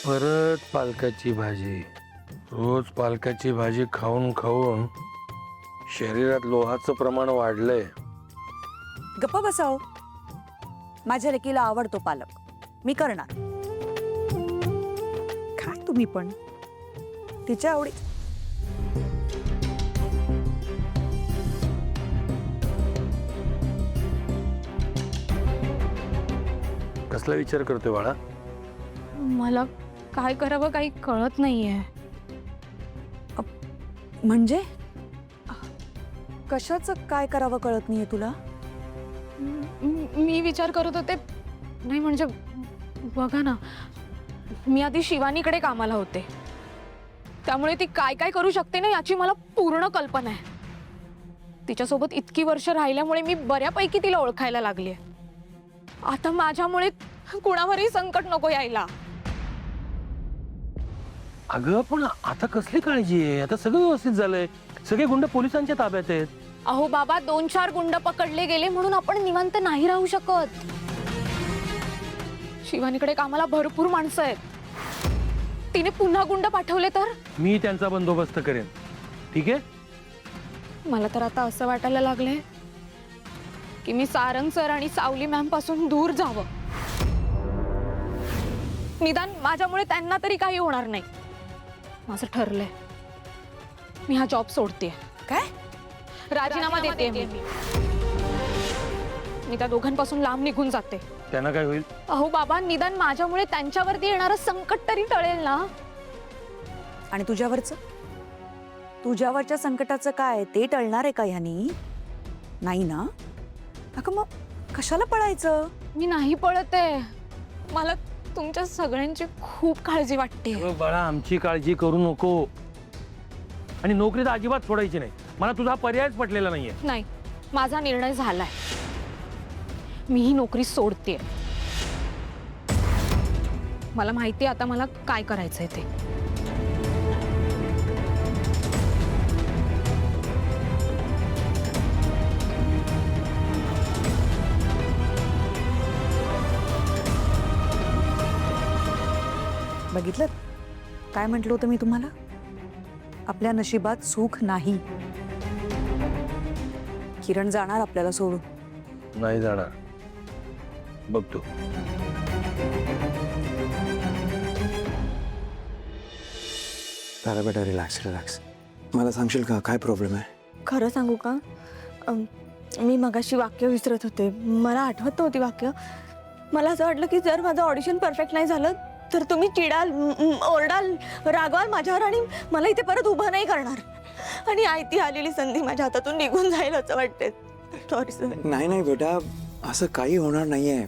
परत पालकाची भाजी. रोज पालकाची भाजी खाऊन खाऊन शरीरात लोहाचं प्रमाण वाढलंय. गप्प बसाव. माझ्या लेकीला आवडतो पालक, मी करणार. काय तुम्ही पण तिच्या आवडी. कसला विचार करतोय बाळा? मला काय करावं काही कळत नाहीये. म्हणजे कशाचं काय करावं कळत नाहीये तुला? मी विचार करत होते, नाही म्हणजे बघा ना, मी आधी शिवानीकडे कामाला होते, त्यामुळे ती काय काय करू शकते ना याची मला पूर्ण कल्पना आहे. तिच्यासोबत इतकी वर्ष राहिल्यामुळे मी बऱ्यापैकी तिला ओळखायला लागली आहे. आता माझ्यामुळे कुणावरही संकट नको यायला. अगं पण आता कसली काळजी आहे? आता सगळं व्यवस्थित झालंय. सगळे गुंड पोलिसांच्या ताब्यात आहेत. अहो बाबा, 2-4 गुंड पकडले गेले म्हणून आपण निवांत नाही राहू शकत. शिवानीकडे कामाला भरपूर माणसं आहेत. तिने पुन्हा गुंड पाठवले तर मी त्यांचा बंदोबस्त करेन. ठीक आहे? मला तर आता असं वाटायला लागलंय की मी सारंग सर आणि सावली मॅम पासून दूर जावं. निदान माझ्यामुळे त्यांना तरी काही होणार नाही. माझं ठरलंय, मी हा जॉब सोडते. काय? राजीनामा देते मी त्या दोघांपासून लांब निघून जाते. त्यांना काय होईल? अहो बाबा, निदान माझ्यामुळे त्यांच्यावरती येणारं संकट तरी टळेल ना. आणि तुझ्यावरच्या संकटाचं काय, ते टळणार आहे का ह्यानी? नाही ना. अगं मग कशाला पळायचं? मी नाही पळते. मला तुमच्या सगळ्यांची खूप काळजी वाटते. बाळा, आमची काळजी करू नको. आणि नोकरी तर अजिबात सोडायची नाही. मला तुझा पर्यायच पटलेला नाहीये. नाही, माझा निर्णय झालाय. मी ही नोकरी सोडते. मला माहिती आहे आता मला काय करायचंय ते. बघितलं काय म्हटलं होतं मी तुम्हाला? आपल्या नशिबात सुख नाही. किरण जाणार आपल्याला सोडून. नाही जाणार. बघ तू. तारा बेटा, रिलॅक्स. मला सांगशील का काय प्रॉब्लेम आहे? खरं सांगू का, मी मगाशी वाक्य विसरत होते. मला आठवत नव्हती वाक्य. मला असं वाटलं की जर माझं ऑडिशन परफेक्ट नाही झालं तर तुम्ही चिडाल, ओरडाल, रागवाल माझ्यावर आणि मला इथे परत उभं नाही करणार. आणि आयती आलेली संधी माझ्या हातातून निघून जाईल असं वाटते. Sorry sir. नाही बेटा, असं काही होणार नाहीये.